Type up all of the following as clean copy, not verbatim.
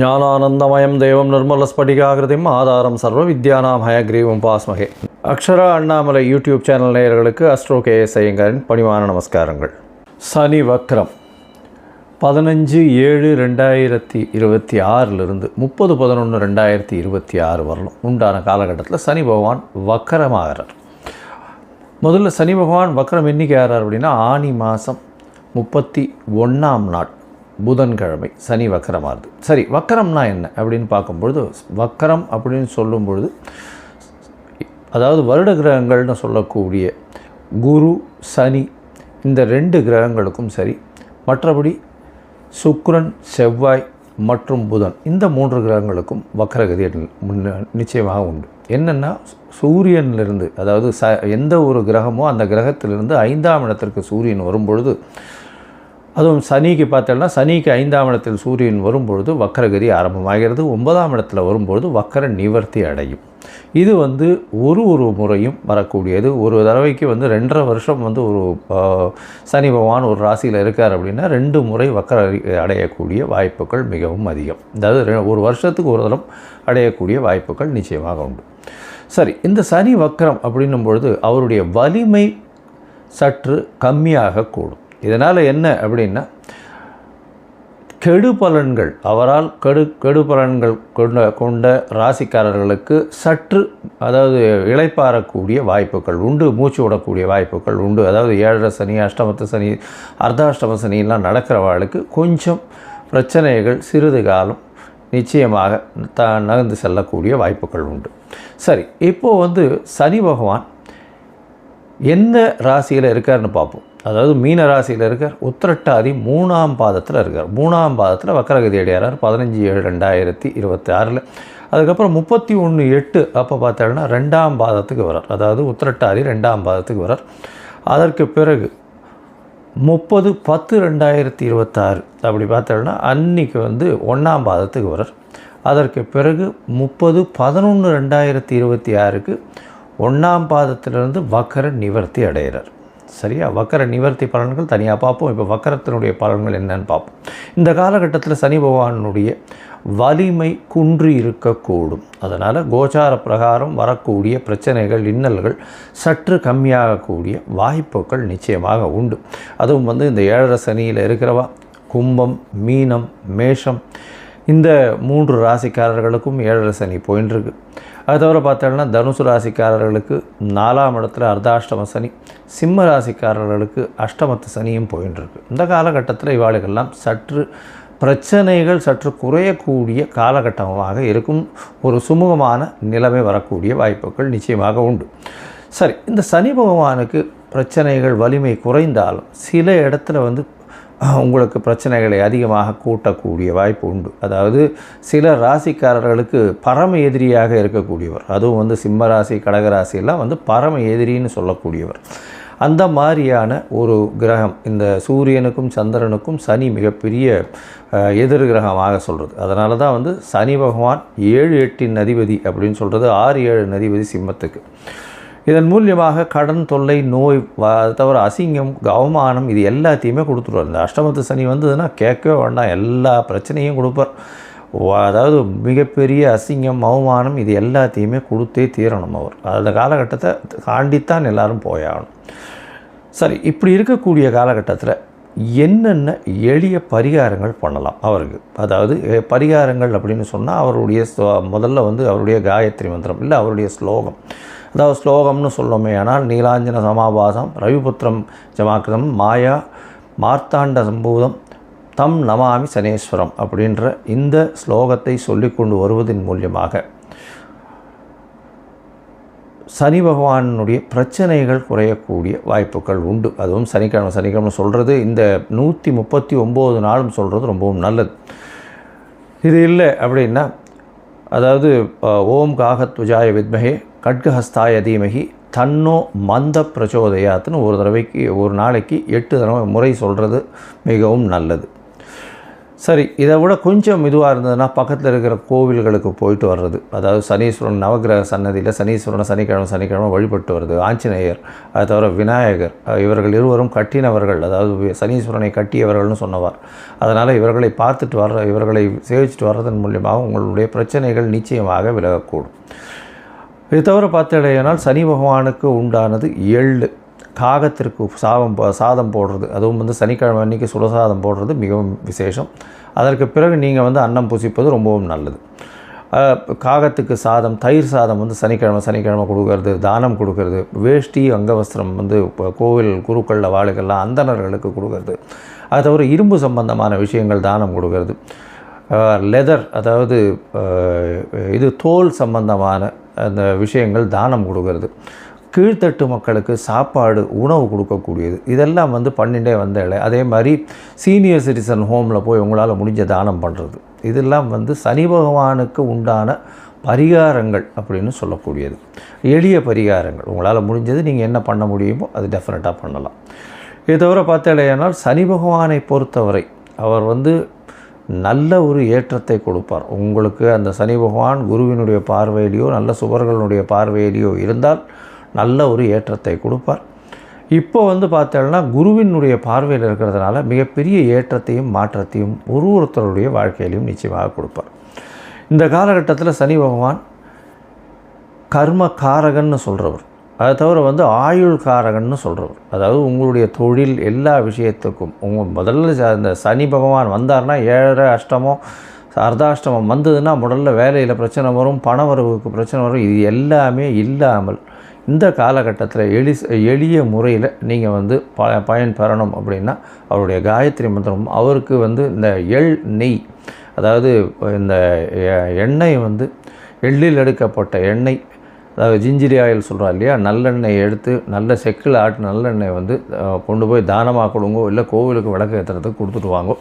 ஞானானந்தமயம் தேவம் நிர்மலஸ்படிகாகிருதிம் ஆதாரம் சர்வ வித்யானாம் ஹயக்ரீவம் பாஸ்மகே. அக்ஷரா அண்ணாமலை யூடியூப் சேனல் நேயர்களுக்கு அஸ்ட்ரோ கேஎஸ் ஐயங்காரின் பணிவான நமஸ்காரங்கள். சனி வக்ரம் 15/7/2026 30/11/2026 வரலும் உண்டான காலகட்டத்தில் சனி பகவான் வக்கரமாகிறார். முதல்ல சனி பகவான் வக்கரம் என்றைக்கு ஆகிறார் அப்படின்னா ஆனி மாதம் 31ஆம் நாள் புதன்கிழமை சனி வக்கரமாகுது. சரி, வக்கரம்னா என்ன அப்படின்னு பார்க்கும்பொழுது, வக்கரம் அப்படின்னு சொல்லும்பொழுது அதாவது வருட கிரகங்கள்னு சொல்லக்கூடிய குரு சனி இந்த 2 கிரகங்களுக்கும் சரி, மற்றபடி சுக்கிரன் செவ்வாய் மற்றும் புதன் இந்த 3 கிரகங்களுக்கும் வக்கரகதி நிச்சயமாக உண்டு. என்னென்னா சூரியனிலிருந்து அதாவது எந்த ஒரு கிரகமோ அந்த கிரகத்திலிருந்து 5ஆம் இடத்திற்கு சூரியன் வரும்பொழுது, அதுவும் சனிக்கு பார்த்தோம்னா சனிக்கு 5ஆம் இடத்தில் சூரியன் வரும்பொழுது வக்கரகதி ஆரம்பமாகிறது. 9ஆம் இடத்துல வரும்பொழுது வக்கர நிவர்த்தி அடையும். இது ஒரு முறையும் வரக்கூடியது. ஒரு தடவைக்கு 2.5 வருஷம் ஒரு சனி பகவான் ஒரு ராசியில் இருக்கார் அப்படின்னா 2 முறை வக்கர அடையக்கூடிய வாய்ப்புகள் மிகவும் அதிகம். அதாவது ஒரு வருஷத்துக்கு ஒரு தரம் அடையக்கூடிய வாய்ப்புகள் நிச்சயமாக உண்டு. சரி, இந்த சனி வக்கரம் அப்படின்னும் பொழுது அவருடைய வலிமை சற்று கம்மியாக கூடும். இதனால் என்ன அப்படின்னா கெடு பலன்கள் அவரால் கெடு பலன்கள் கொண்ட ராசிக்காரர்களுக்கு சற்று அதாவது இளைப்பாறக்கூடிய வாய்ப்புகள் உண்டு, மூச்சு விடக்கூடிய வாய்ப்புகள் உண்டு. அதாவது 7.5 சனி, அஷ்டமத்து சனி, அர்த்தாஷ்டம சனியெல்லாம் நடக்கிறவர்களுக்கு கொஞ்சம் பிரச்சனைகள் சிறிது காலம் நிச்சயமாக நகர்ந்து செல்லக்கூடிய வாய்ப்புகள் உண்டு. சரி, இப்போது சனி பகவான் எந்த ராசியில் இருக்காருன்னு பார்ப்போம். அதாவது மீன ராசியில் இருக்கார், உத்திரட்டாதி 3ஆம் பாதத்தில் இருக்கார். 3ஆம் பாதத்தில் வக்கரகதி அடையார் 15/7/2026. அதுக்கப்புறம் 31/8 அப்போ பார்த்தோம்னா 2ஆம் பாதத்துக்கு வரார். அதாவது உத்திரட்டாதி 2ஆம் பாதத்துக்கு வரார். அதற்கு பிறகு 30/10/2026 அப்படி பார்த்தோம்னா அன்றைக்கி 1ஆம் பாதத்துக்கு வரார். அதற்கு பிறகு 30/11/2026க்கு 1ஆம் பாதத்திலிருந்து வக்கர நிவர்த்தி அடைகிறார். சரியா? வக்கர நிவர்த்தி பலன்கள் தனியாக பார்ப்போம். இப்போ வக்கரத்தினுடைய பலன்கள் என்னன்னு பார்ப்போம். இந்த காலகட்டத்தில் சனி பகவானுடைய வலிமை குன்றி இருக்கக்கூடும். அதனால் கோச்சார பிரகாரம் வரக்கூடிய பிரச்சனைகள் இன்னல்கள் சற்று கம்மியாகக்கூடிய வாய்ப்புகள் நிச்சயமாக உண்டு. அதுவும் இந்த 7.5 சனியில் இருக்கிறவா கும்பம், மீனம், மேஷம் இந்த 3 ராசிக்காரர்களுக்கும் 7.5 சனி போயின்ட்டுருக்கு. அது தவிர பார்த்தோம்னா தனுசு ராசிக்காரர்களுக்கு 4ஆம் இடத்துல அர்த்தாஷ்டம சனி, சிம்ம ராசிக்காரர்களுக்கு அஷ்டமத்து சனியும் போயின்ட்டுருக்கு. இந்த காலகட்டத்தில் இவாளுக்கெல்லாம் சற்று பிரச்சனைகள் சற்று குறையக்கூடிய காலகட்டமாக இருக்கும். ஒரு சுமூகமான நிலைமை வரக்கூடிய வாய்ப்புகள் நிச்சயமாக உண்டு. சரி, இந்த சனி பகவானுக்கு பிரச்சனைகள் வலிமை குறைந்தாலும் சில இடத்துல உங்களுக்கு பிரச்சனைகளை அதிகமாக கூட்டக்கூடிய வாய்ப்பு உண்டு. அதாவது சில ராசிக்காரர்களுக்கு பரம எதிரியாக இருக்கக்கூடியவர், அதுவும் சிம்ம ராசி கடகராசியெல்லாம் பரம எதிரின்னு சொல்லக்கூடியவர். அந்த மாதிரியான ஒரு கிரகம் இந்த சூரியனுக்கும் சந்திரனுக்கும் சனி மிகப்பெரிய எதிர் கிரகமாக சொல்கிறது. அதனால தான் சனி பகவான் 7-8 அதிபதி அப்படின்னு சொல்கிறது. 6-7 அதிபதி சிம்மத்துக்கு. இதன் மூலியமாக கடன் தொல்லை, நோய், தவிர அசிங்கம், அவமானம் இது எல்லாத்தையுமே கொடுத்துருவார். இந்த அஷ்டமத்து சனி வந்ததுன்னா கேட்கவே வேண்டாம், எல்லா பிரச்சனையும் கொடுப்பார். அதாவது மிகப்பெரிய அசிங்கம், அவமானம் இது எல்லாத்தையுமே கொடுத்தே தீரணும் அவர். அந்த காலகட்டத்தை தாண்டித்தான் எல்லோரும் போயாகணும். சரி, இப்படி இருக்கக்கூடிய காலகட்டத்தில் என்னென்ன எளிய பரிகாரங்கள் பண்ணலாம் அவருக்கு? அதாவது பரிகாரங்கள் அப்படின்னு சொன்னால் அவருடைய முதல்ல அவருடைய காயத்ரி மந்திரம் இல்லை அவருடைய ஸ்லோகம், அதாவது ஸ்லோகம்னு சொல்லோமே. ஆனால் நீலாஞ்சன சமாபாசம் ரவிபுத்திரம் ஜமாக்கிரம் மாயா மார்த்தாண்ட சம்பூதம் தம் நமாமி சனேஸ்வரம் அப்படின்ற இந்த ஸ்லோகத்தை சொல்லிக்கொண்டு வருவதன் மூலியமாக சனி பகவானுடைய பிரச்சனைகள் குறையக்கூடிய வாய்ப்புகள் உண்டு. அதுவும் சனிக்கிழமை சொல்கிறது இந்த 139 நாளும் சொல்கிறது ரொம்பவும் நல்லது. இது இல்லை அப்படின்னா அதாவது ஓம் காகத்வஜாய வித்மஹே கட்கஹஸ்தாய தீமஹி தன்னோ மந்த பிரச்சோதயாத்துன்னு ஒரு நாளைக்கு 8 தடவை முறை சொல்கிறது மிகவும் நல்லது. சரி, இதை விட கொஞ்சம் இதுவாக இருந்ததுன்னா பக்கத்தில் இருக்கிற கோவில்களுக்கு போயிட்டு வர்றது, அதாவது சனீஸ்வரன் நவகிரக சன்னதியில் சனீஸ்வரனை சனிக்கிழமை வழிபட்டு வருது. ஆஞ்சநேயர், அதை தவிர விநாயகர், இவர்கள் இருவரும் கட்டினவர்கள், அதாவது சனீஸ்வரனை கட்டியவர்கள்னு சொன்னவார். அதனால் இவர்களை பார்த்துட்டு இவர்களை சேவிச்சுட்டு வர்றதன் மூலியமாக உங்களுடைய பிரச்சனைகள் நிச்சயமாக விலகக்கூடும். இது தவிர பார்த்தீங்கன்னா சனி பகவானுக்கு உண்டானது எள்ளு, காகத்திற்கு சாதம் போடுறது, அதுவும் சனிக்கிழமை அன்றைக்கி சுடசாதம் போடுறது மிகவும் விசேஷம். அதற்கு பிறகு நீங்கள் அன்னம் புசிப்பது ரொம்பவும் நல்லது. காகத்துக்கு சாதம், தயிர் சாதம் சனிக்கிழமை கொடுக்கறது, தானம் கொடுக்கறது, வேஷ்டி அங்கவஸ்திரம் கோவில் குருக்களில் வாழைகள்லாம் அந்தணர்களுக்கு கொடுக்கறது, அது தவிர இரும்பு சம்பந்தமான விஷயங்கள் தானம் கொடுக்கறது, லெதர் அதாவது இது தோல் சம்பந்தமான அந்த விஷயங்கள் தானம் கொடுக்கறது, கீழ்த்தட்டு மக்களுக்கு சாப்பாடு உணவு கொடுக்கக்கூடியது, இதெல்லாம் பண்ணிகிட்டே வந்தாலே. அதே மாதிரி சீனியர் சிட்டிசன் ஹோமில் போய் உங்களால் முடிஞ்ச தானம் பண்ணுறது, இதெல்லாம் சனி பகவானுக்கு உண்டான பரிகாரங்கள் அப்படின்னு சொல்லக்கூடியது. எளிய பரிகாரங்கள் உங்களால் முடிஞ்சது நீங்கள் என்ன பண்ண முடியுமோ அது டெஃபினட்டாக பண்ணலாம். இது தவிர பார்த்தாலேயானால் சனி பகவானை பொறுத்தவரை அவர் நல்ல ஒரு ஏற்றத்தை கொடுப்பார் உங்களுக்கு. அந்த சனி பகவான் குருவினுடைய பார்வையிலையோ நல்ல சுபர்களுடைய பார்வையிலையோ இருந்தால் நல்ல ஒரு ஏற்றத்தை கொடுப்பார். இப்போ பார்த்தோம்னா குருவினுடைய பார்வையில் இருக்கிறதுனால மிகப்பெரிய ஏற்றத்தையும் மாற்றத்தையும் ஒருத்தருடைய வாழ்க்கையிலையும் நிச்சயமாக கொடுப்பார். இந்த காலகட்டத்தில் சனி பகவான் கர்ம காரகன்னு சொல்கிறவர், அதை தவிர ஆயுள் காரகன்னு சொல்கிறவர். அதாவது உங்களுடைய தொழில் எல்லா விஷயத்துக்கும் முதல்ல அந்த சனி பகவான் வந்தார்னா 7 அஷ்டமம் அர்த்தாஷ்டமம் வந்ததுன்னா முதல்ல வேலையில் பிரச்சனை வரும், பண வரவுக்கு பிரச்சனை வரும். இது எல்லாமே இல்லாமல் இந்த காலகட்டத்தில் எளிய முறையில் நீங்கள் பயன் பெறணும் அப்படின்னா அவருடைய காயத்ரி மந்திரம், அவருக்கு இந்த நெய், அதாவது இந்த எண்ணெய் எள்ளில் எடுக்கப்பட்ட எண்ணெய், அதாவது ஜிஞ்சிரி ஆயில் சொல்கிறா இல்லையா, நல்லெண்ணெய் எடுத்து நல்ல செக்கில் ஆட்டு நல்லெண்ணெய் கொண்டு போய் தானமாக கொடுங்கோ, இல்லை கோவிலுக்கு விளக்கு ஏற்றுறதுக்கு கொடுத்துட்டு வாங்கோ.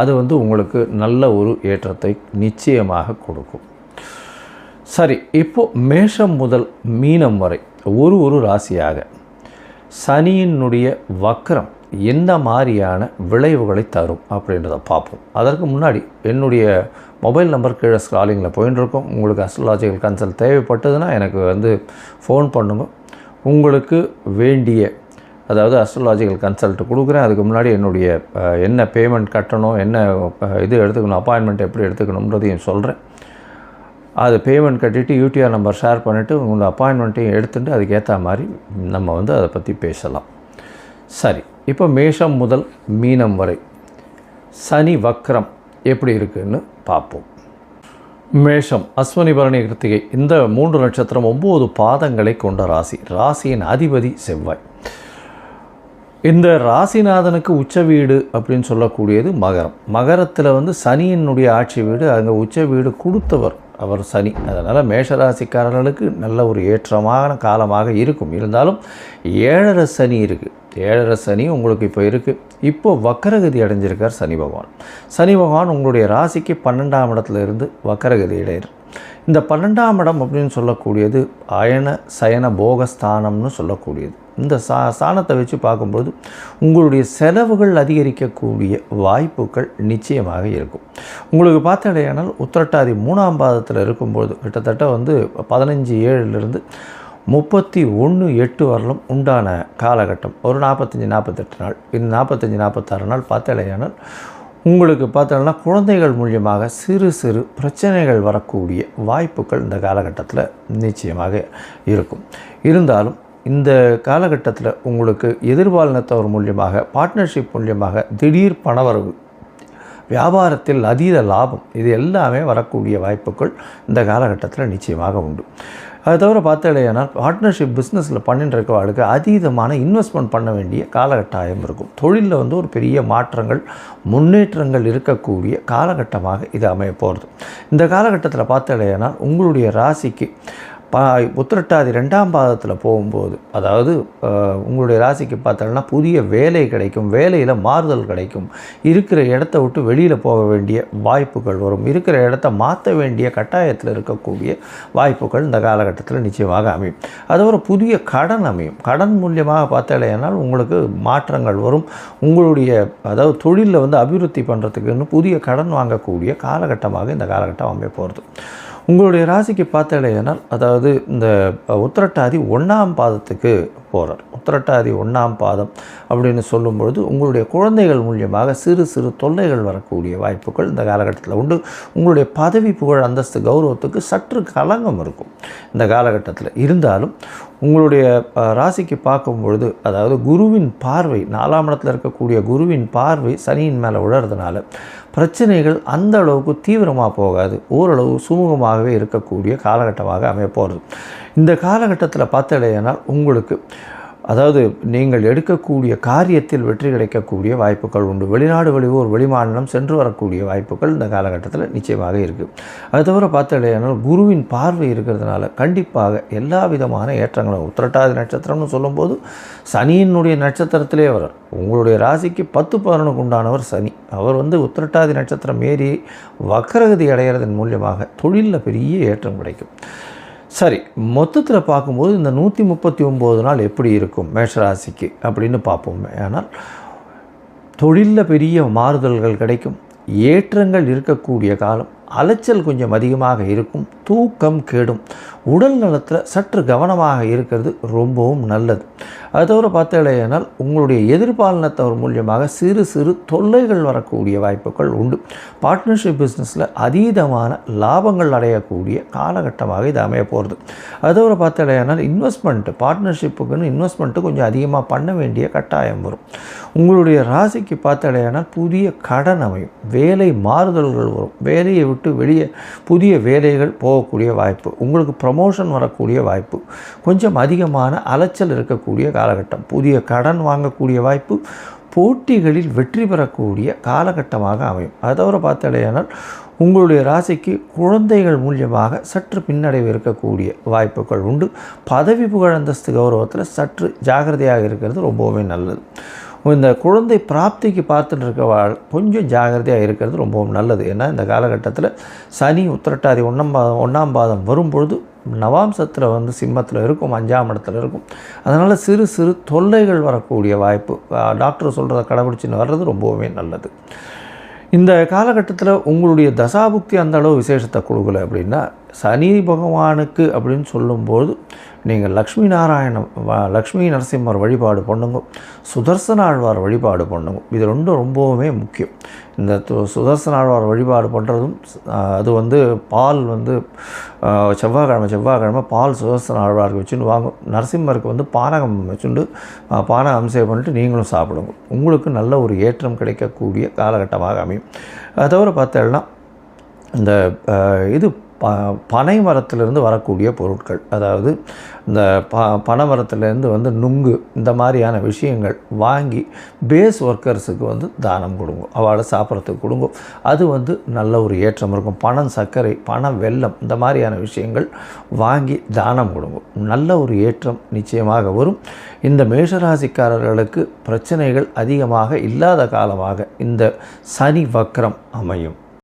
அது உங்களுக்கு நல்ல ஒரு ஏற்றத்தை நிச்சயமாக கொடுக்கும். சரி, இப்போது மேஷம் முதல் மீனம் வரை ஒரு ராசியாக சனியினுடைய வக்ரம் என்ன மாதிரியான விளைவுகளை தரும் அப்படின்றத பார்ப்போம். அதற்கு முன்னாடி என்னுடைய மொபைல் நம்பர் கீழே ஸ்க்ராலிங்கில் போயின்னு இருக்கோம். உங்களுக்கு அஸ்ட்ராலாஜிக்கல் கன்சல்ட் தேவைப்பட்டதுன்னா எனக்கு ஃபோன் பண்ணுங்க. உங்களுக்கு வேண்டிய அதாவது அஸ்ட்ராலாஜிக்கல் கன்சல்ட் கொடுக்குறேன். அதுக்கு முன்னாடி என்னுடைய என்ன பேமெண்ட் கட்டணும், என்ன இது எடுத்துக்கணும், அப்பாயின்மெண்ட் எப்படி எடுத்துக்கணுன்றதையும் சொல்கிறேன். அது பேமெண்ட் கட்டிவிட்டு யூடிஆர் நம்பர் ஷேர் பண்ணிவிட்டு உங்களோட அப்பாயின்மெண்ட்டையும் எடுத்துகிட்டு அதுக்கேற்ற மாதிரி நம்ம அதை பற்றி பேசலாம். சரி, இப்போ மேஷம் முதல் மீனம் வரை சனி வக்ரம் எப்படி இருக்குதுன்னு பார்ப்போம். மேஷம் அஸ்வினி பரணி கிருத்திகை இந்த 3 நட்சத்திரம் 9 பாதங்களை கொண்ட ராசி. ராசியின் அதிபதி செவ்வாய். இந்த ராசிநாதனுக்கு உச்ச வீடு அப்படின்னு சொல்லக்கூடியது மகரம். மகரத்தில் சனியினுடைய ஆட்சி வீடு, அங்கே உச்ச வீடு கொடுத்தவர் அவர் சனி. அதனால் மேஷராசிக்காரர்களுக்கு நல்ல ஒரு ஏற்றமான காலமாக இருக்கும். இருந்தாலும் 7.5 சனி இருக்குது. 7.5 சனி உங்களுக்கு இப்போ இருக்குது. இப்போது வக்கரகதி அடைஞ்சிருக்கார் சனி பகவான். சனி பகவான் உங்களுடைய ராசிக்கு 12ஆம் இடத்துல இருந்து வக்கரகதி அடைகிறார். இந்த 12ஆம் இடம் அப்படின்னு சொல்லக்கூடியது அயன சயன போகஸ்தானம்னு சொல்லக்கூடியது. இந்த ஸ்தானத்தை வச்சு பார்க்கும்போது உங்களுடைய செலவுகள் அதிகரிக்கக்கூடிய வாய்ப்புகள் நிச்சயமாக இருக்கும். உங்களுக்கு பார்த்தாலேயானால் உத்திரட்டாதி 3ஆம் பாதத்தில் இருக்கும்போது கிட்டத்தட்ட 15/7 31/8 வரலும் உண்டான காலகட்டம் ஒரு 45-48 நாள். இந்த 45-46 நாள் பார்த்தாலேயானால் உங்களுக்கு பார்த்தோம்னா குழந்தைகள் மூலியமாக சிறு சிறு பிரச்சனைகள் வரக்கூடிய வாய்ப்புகள் இந்த காலகட்டத்தில் நிச்சயமாக இருக்கும். இருந்தாலும் இந்த காலகட்டத்தில் உங்களுக்கு எதிர்பாலினத்தவர் மூலியமாக பார்ட்னர்ஷிப் மூலியமாக திடீர் பணவரவு, வியாபாரத்தில் அதீத லாபம், இது எல்லாமே வரக்கூடிய வாய்ப்புகள் இந்த காலகட்டத்தில் நிச்சயமாக உண்டு. அது தவிர பார்த்தாலேயானால் பார்ட்னர்ஷிப் பிஸ்னஸில் பண்ணிட்டு இருக்கவர்களுக்கு அதீதமான இன்வெஸ்ட்மெண்ட் பண்ண வேண்டிய காலகட்டாயம் இருக்கும். தொழிலில் ஒரு பெரிய மாற்றங்கள் முன்னேற்றங்கள் இருக்கக்கூடிய காலகட்டமாக இது அமைய போகிறது. இந்த காலகட்டத்தில் பார்த்தாலேயானால் உங்களுடைய ராசிக்கு உத்திரட்டாதி 2ஆம் பாதத்தில் போகும்போது, அதாவது உங்களுடைய ராசிக்கு பார்த்தோம்னா புதிய வேலை கிடைக்கும், வேலையில் மாறுதல் கிடைக்கும், இருக்கிற இடத்த விட்டு வெளியில் போக வேண்டிய வாய்ப்புகள் வரும், இருக்கிற இடத்த மாற்ற வேண்டிய கட்டாயத்தில் இருக்கக்கூடிய வாய்ப்புகள் இந்த காலகட்டத்தில் நிச்சயமாக அமையும். அதோட புதிய கடன் அமையும். கடன் மூலியமாக பார்த்தாலேனால் உங்களுக்கு மாற்றங்கள் வரும். உங்களுடைய அதாவது தொழிலில் வந்து அபிவிருத்தி பண்ணுறதுக்குன்னு புதிய கடன் வாங்கக்கூடிய காலகட்டமாக இந்த காலகட்டம் அமைய போகிறது. உங்களுடைய ராசிக்கு பார்த்தாலேனால் அதாவது இந்த உத்திரட்டாதி 1ஆம் பாதத்துக்கு போகிறார். உத்திரட்டாதி 1ஆம் பாதம் அப்படின்னு சொல்லும்பொழுது உங்களுடைய குழந்தைகள் மூலியமாக சிறு சிறு தொல்லைகள் வரக்கூடிய வாய்ப்புகள் இந்த காலகட்டத்தில் உண்டு. உங்களுடைய பதவி புகழ் அந்தஸ்து கௌரவத்துக்கு சற்று கலங்கம் இருக்கும் இந்த காலகட்டத்தில். இருந்தாலும் உங்களுடைய ராசிக்கு பார்க்கும்பொழுது அதாவது குருவின் பார்வை 4ஆம் இடத்துல இருக்கக்கூடிய குருவின் பார்வை சனியின் மேலே விழறதுனால பிரச்சனைகள் அந்த அளவுக்கு தீவிரமாக போகாது, ஓரளவு சுமூகமாகவே இருக்கக்கூடிய காலகட்டமாக அமைய போகிறது. இந்த காலகட்டத்தில் பார்த்தாலேனால் உங்களுக்கு அதாவது நீங்கள் எடுக்கக்கூடிய காரியத்தில் வெற்றி கிடைக்கக்கூடிய வாய்ப்புகள் உண்டு. வெளிநாடு வெளியூர் வெளிமாநிலம் சென்று வரக்கூடிய வாய்ப்புகள் இந்த காலகட்டத்தில் நிச்சயமாக இருக்குது. அது தவிர பார்த்தாலேனால் குருவின் பார்வை இருக்கிறதுனால கண்டிப்பாக எல்லா விதமான ஏற்றங்களும். உத்திரட்டாதி நட்சத்திரம்னு சொல்லும்போது சனியினுடைய நட்சத்திரத்திலே வரார். உங்களுடைய ராசிக்கு 10-11 உண்டானவர் சனி. அவர் வந்து உத்திரட்டாதி நட்சத்திரம் ஏறி வக்ரகதி அடைகிறதன் மூலியமாக தொழிலில் பெரிய ஏற்றம் கிடைக்கும். சரி, மொத்தத்தில் பார்க்கும்போது இந்த 139 நாள் எப்படி இருக்கும் மேஷராசிக்கு அப்படின்னு பார்ப்போமே. ஆனால் தொழிலில் பெரிய மாறுதல்கள் கிடைக்கும், ஏற்றங்கள் இருக்கக்கூடிய காலம், அலைச்சல் கொஞ்சம் அதிகமாக இருக்கும், தூக்கம் கெடும், உடல் நலத்தில் சற்று கவனமாக இருக்கிறது ரொம்பவும் நல்லது. அது தவிர பார்த்தாலேனால் உங்களுடைய எதிர்பாலினத்தவர் மூலியமாக சிறு சிறு தொல்லைகள் வரக்கூடிய வாய்ப்புகள் உண்டு. பார்ட்னர்ஷிப் பிஸ்னஸில் அதீதமான லாபங்கள் அடையக்கூடிய காலகட்டமாக இது அமைய போகிறது. அது தவிர பார்த்தாலேனால் பார்ட்னர்ஷிப்புக்குன்னு இன்வெஸ்ட்மெண்ட்டு கொஞ்சம் அதிகமாக பண்ண வேண்டிய கட்டாயம் வரும். உங்களுடைய ராசிக்கு பார்த்தாலேனால் புதிய கடன் அமையும், வேலை மாறுதல்கள் வரும், வேலையை விட்டு வெளியே புதிய வேலைகள் போகக்கூடிய வாய்ப்பு, உங்களுக்கு ப்ரமோஷன் வரக்கூடிய வாய்ப்பு, கொஞ்சம் அதிகமான அலைச்சல் இருக்கக்கூடிய காலகட்டம், புதிய கடன் வாங்கக்கூடிய வாய்ப்பு, போட்டிகளில் வெற்றி பெறக்கூடிய காலகட்டமாக அமையும். அதை தவிர பார்த்தாலேயானால் உங்களுடைய ராசிக்கு குழந்தைகள் மூலியமாக சற்று பின்னடைவு இருக்கக்கூடிய வாய்ப்புகள் உண்டு. பதவி புகழ் அந்தஸ்து கௌரவத்தில் சற்று ஜாகிரதையாக இருக்கிறது ரொம்பவுமே நல்லது. இந்த குழந்தை பிராப்திக்கு பார்த்துட்டு இருக்கவாள் கொஞ்சம் ஜாகிரதையாக இருக்கிறது ரொம்பவும் நல்லது. ஏன்னா இந்த காலகட்டத்தில் சனி உத்திரட்டாதி 1ஆம் பாதம் வரும்பொழுது நவாம்சத்தில் வந்து சிம்மத்தில் இருக்கும், 5ஆம் இடத்துல இருக்கும். அதனால் சிறு சிறு தொல்லைகள் வரக்கூடிய வாய்ப்பு, டாக்டர் சொல்கிறத கடைபிடிச்சின்னு வர்றது ரொம்பவுமே நல்லது. இந்த காலகட்டத்தில் உங்களுடைய தசாபுக்தி அந்த அளவு விசேஷத்தை கொடுக்கல அப்படின்னா சனி பகவானுக்கு அப்படின்னு சொல்லும்போது நீங்கள் லக்ஷ்மி நரசிம்மர் வழிபாடு பண்ணுங்க, சுதர்சன ஆழ்வார் வழிபாடு பண்ணுங்க. இது ரெண்டும் ரொம்பவுமே முக்கியம். இந்த சுதர்சன ஆழ்வார் வழிபாடு பண்ணுறதும் அது வந்து பால் வந்து செவ்வாய்க்கிழமை பால் சுதர்சன ஆழ்வாருக்கு வச்சுன்னு வாங்க. நரசிம்மருக்கு வந்து பானகம் வச்சுட்டு பானகம் சேவை பண்ணிட்டு நீங்களும் சாப்பிடுங்க. உங்களுக்கு நல்ல ஒரு ஏற்றம் கிடைக்கக்கூடிய காலகட்டமாக அமையும். அதை தவிர பார்த்தேன்னா இந்த இது பனை மரத்திலிருந்து வரக்கூடிய பொருட்கள், அதாவது இந்த பனை மரத்துலேருந்து வந்து நுங்கு இந்த மாதிரியான விஷயங்கள் வாங்கி பேஸ் ஒர்க்கர்ஸுக்கு வந்து தானம் கொடுங்க, அவளை சாப்பிட்றதுக்கு கொடுங்க. அது வந்து நல்ல ஒரு ஏற்றம் இருக்கும். பணம், சர்க்கரை, பணம், வெல்லம் இந்த மாதிரியான விஷயங்கள் வாங்கி தானம் கொடுங்க. நல்ல ஒரு ஏற்றம் நிச்சயமாக வரும். இந்த மேஷராசிக்காரர்களுக்கு பிரச்சனைகள் அதிகமாக இல்லாத காலமாக இந்த சனி வக்ரம் அமையும்.